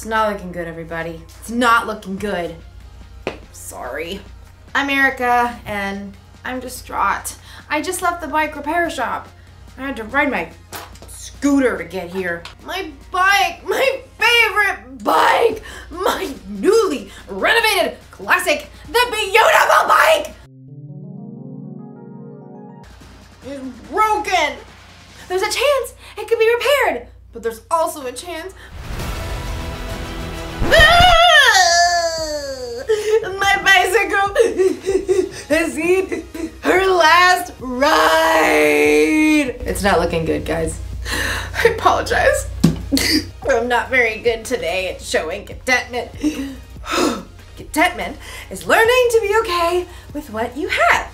It's not looking good, everybody. It's not looking good. Sorry. I'm Erica, and I'm distraught. I just left the bike repair shop. I had to ride my scooter to get here. My bike, my favorite bike, my newly renovated classic, the beautiful bike, is broken. There's a chance it could be repaired, but there's also a chance my bicycle has seen her last ride. It's not looking good, guys. I apologize. I'm not very good today at showing contentment. Contentment is learning to be okay with what you have.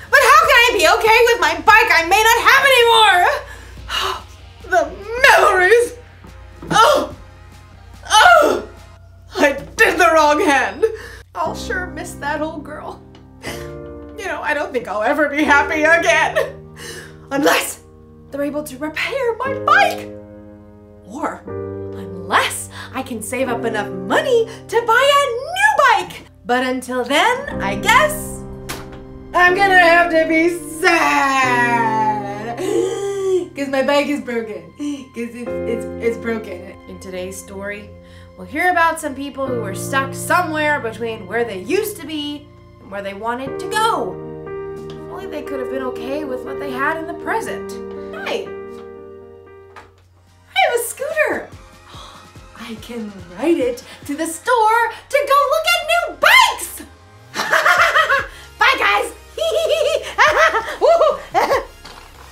But how can I be okay with my bike I may not have anymore? The memories. Oh, I did the wrong hand. I'll sure miss that old girl. You know, I don't think I'll ever be happy again. Unless they're able to repair my bike. Or unless I can save up enough money to buy a new bike. But until then, I guess I'm gonna have to be sad. Because my bike is broken. Because it's broken. In today's story, we'll hear about some people who were stuck somewhere between where they used to be and where they wanted to go. If only they could have been okay with what they had in the present. Hey, I have a scooter. I can ride it to the store to go look at new bikes. Bye, guys.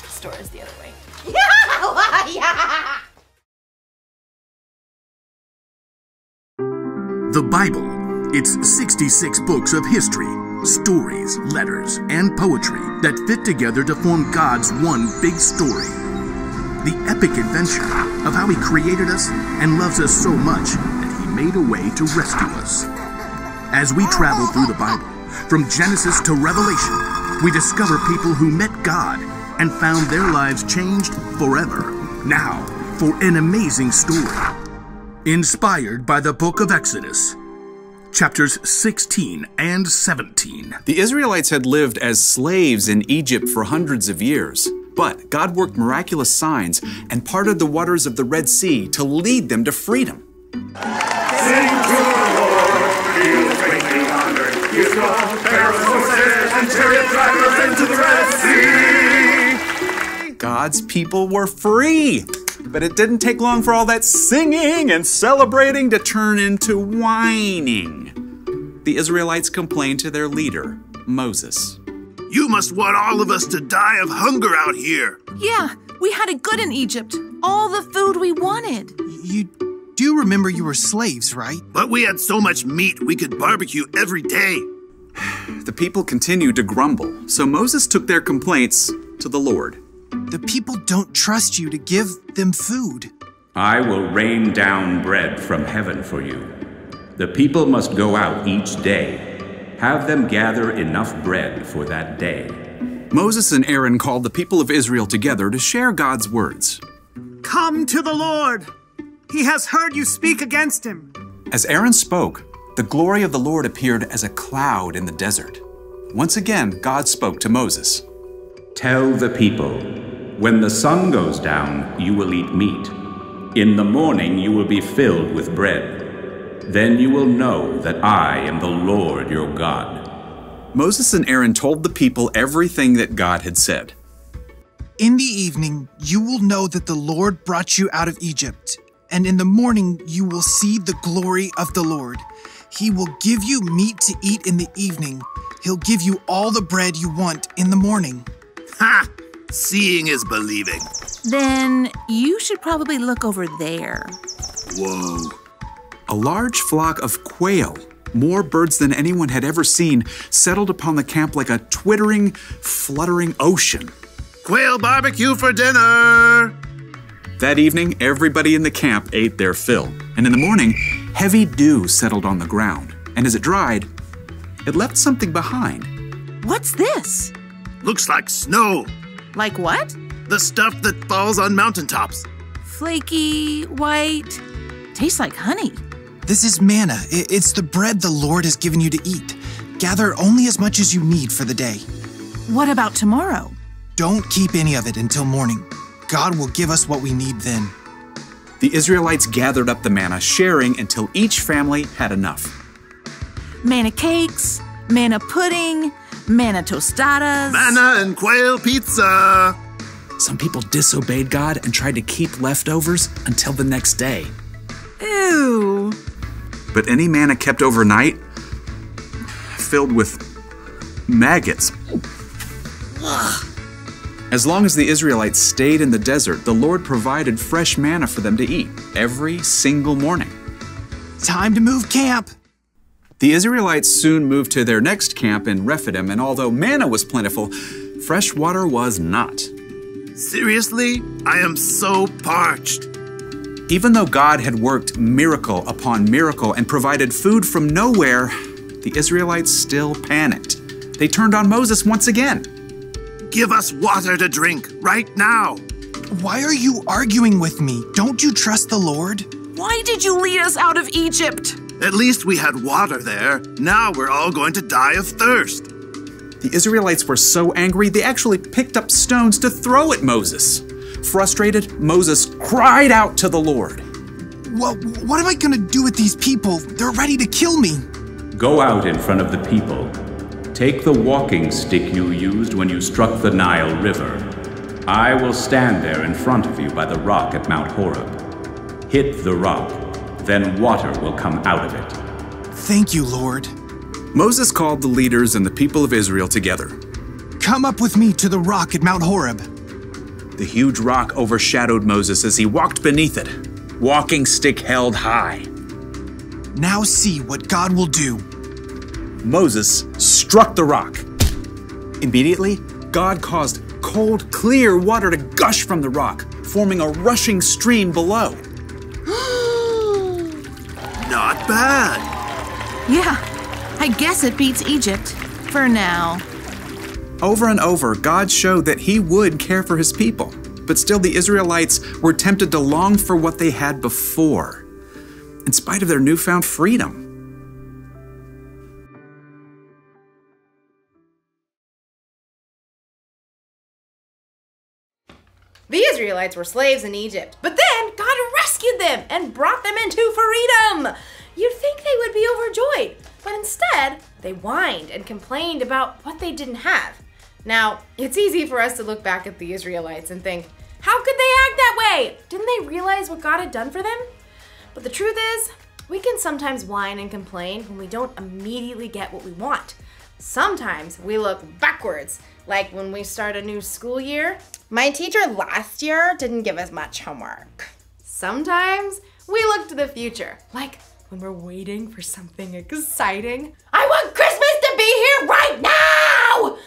The store is the other way. The Bible. It's 66 books of history, stories, letters, and poetry that fit together to form God's one big story. The epic adventure of how He created us and loves us so much that He made a way to rescue us. As we travel through the Bible, from Genesis to Revelation, we discover people who met God and found their lives changed forever. Now, for an amazing story. Inspired by the book of Exodus, chapters 16 and 17. The Israelites had lived as slaves in Egypt for hundreds of years, but God worked miraculous signs and parted the waters of the Red Sea to lead them to freedom. Sing to the Lord, He will bring me honor. He has gone Pharaoh's horses and chariot drivers into the Red Sea. God's people were free. But it didn't take long for all that singing and celebrating to turn into whining. The Israelites complained to their leader, Moses. You must want all of us to die of hunger out here. Yeah, we had it good in Egypt. All the food we wanted. You do remember you were slaves, right? But we had so much meat we could barbecue every day. The people continued to grumble, so Moses took their complaints to the Lord. The people don't trust you to give them food. I will rain down bread from heaven for you. The people must go out each day. Have them gather enough bread for that day. Moses and Aaron called the people of Israel together to share God's words. Come to the Lord. He has heard you speak against him. As Aaron spoke, the glory of the Lord appeared as a cloud in the desert. Once again, God spoke to Moses. Tell the people, when the sun goes down, you will eat meat. In the morning you will be filled with bread. Then you will know that I am the Lord your God. Moses and Aaron told the people everything that God had said. In the evening, you will know that the Lord brought you out of Egypt, and in the morning you will see the glory of the Lord. He will give you meat to eat in the evening. He'll give you all the bread you want in the morning. Ha! Seeing is believing. Then you should probably look over there. Whoa. A large flock of quail, more birds than anyone had ever seen, settled upon the camp like a twittering, fluttering ocean. Quail barbecue for dinner! That evening, everybody in the camp ate their fill. And in the morning, heavy dew settled on the ground. And as it dried, it left something behind. What's this? Looks like snow. Like what? The stuff that falls on mountaintops. Flaky, white, tastes like honey. This is manna. It's the bread the Lord has given you to eat. Gather only as much as you need for the day. What about tomorrow? Don't keep any of it until morning. God will give us what we need then. The Israelites gathered up the manna, sharing until each family had enough. Manna cakes, manna pudding, manna tostadas. Manna and quail pizza. Some people disobeyed God and tried to keep leftovers until the next day. Ew. But any manna kept overnight, filled with maggots. As long as the Israelites stayed in the desert, the Lord provided fresh manna for them to eat every single morning. Time to move camp. The Israelites soon moved to their next camp in Rephidim, and although manna was plentiful, fresh water was not. Seriously? I am so parched. Even though God had worked miracle upon miracle and provided food from nowhere, the Israelites still panicked. They turned on Moses once again. Give us water to drink right now. Why are you arguing with me? Don't you trust the Lord? Why did you lead us out of Egypt? At least we had water there. Now we're all going to die of thirst. The Israelites were so angry, they actually picked up stones to throw at Moses. Frustrated, Moses cried out to the Lord. What am I going to do with these people? They're ready to kill me. Go out in front of the people. Take the walking stick you used when you struck the Nile River. I will stand there in front of you by the rock at Mount Horeb. Hit the rock, then water will come out of it. Thank you, Lord. Moses called the leaders and the people of Israel together. Come up with me to the rock at Mount Horeb. The huge rock overshadowed Moses as he walked beneath it, walking stick held high. Now see what God will do. Moses struck the rock. Immediately, God caused cold, clear water to gush from the rock, forming a rushing stream below. Not bad. Yeah, I guess it beats Egypt. For now. Over and over, God showed that He would care for His people. But still, the Israelites were tempted to long for what they had before, in spite of their newfound freedom. The Israelites were slaves in Egypt, but then God rescued them and brought them into freedom. You'd think they would be overjoyed, but instead, they whined and complained about what they didn't have. Now, it's easy for us to look back at the Israelites and think, how could they act that way? Didn't they realize what God had done for them? But the truth is, we can sometimes whine and complain when we don't immediately get what we want. Sometimes we look backwards, like when we start a new school year. My teacher last year didn't give us much homework. Sometimes we look to the future, like when we're waiting for something exciting. I want Christmas to be here right now!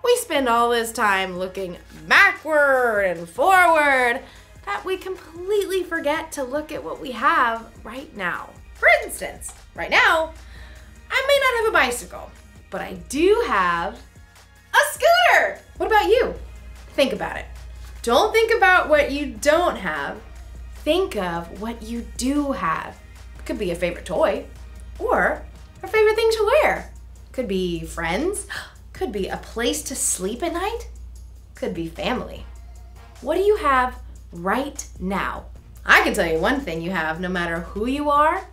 We spend all this time looking backward and forward that we completely forget to look at what we have right now. For instance, right now, I may not have a bicycle, but I do have a scooter. What about you? Think about it. Don't think about what you don't have. Think of what you do have. It could be a favorite toy or a favorite thing to wear. Could be friends. Could be a place to sleep at night. Could be family. What do you have right now? I can tell you one thing you have, no matter who you are.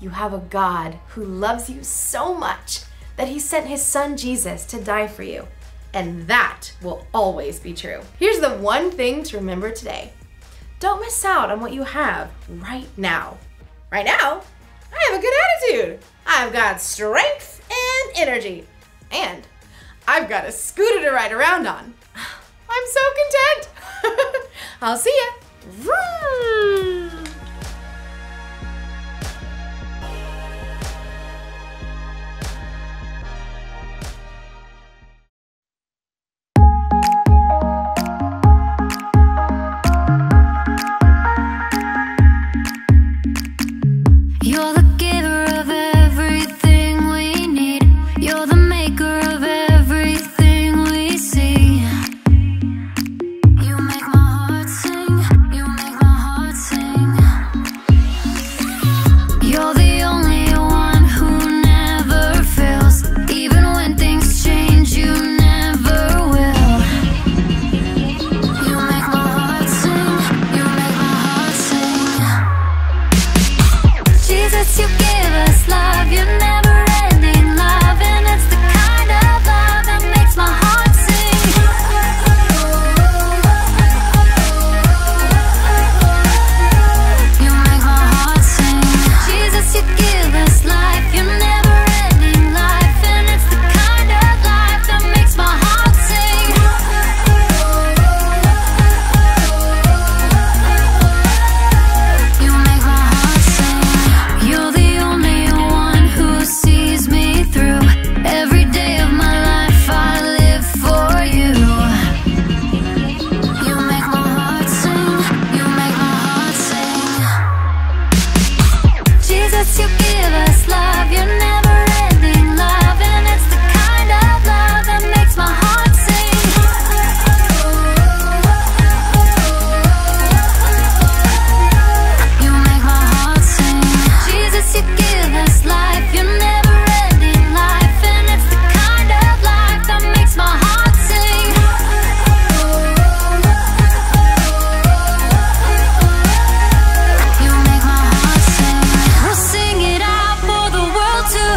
You have a God who loves you so much that He sent His Son Jesus to die for you. And that will always be true. Here's the one thing to remember today. Don't miss out on what you have right now. Right now, I have a good attitude. I've got strength and energy. And I've got a scooter to ride around on. I'm so content. I'll see ya. Vroom. You're the giver of everything we need. You're the maker of everything we see. You make my heart sing. You make my heart sing.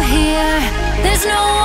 here. There's no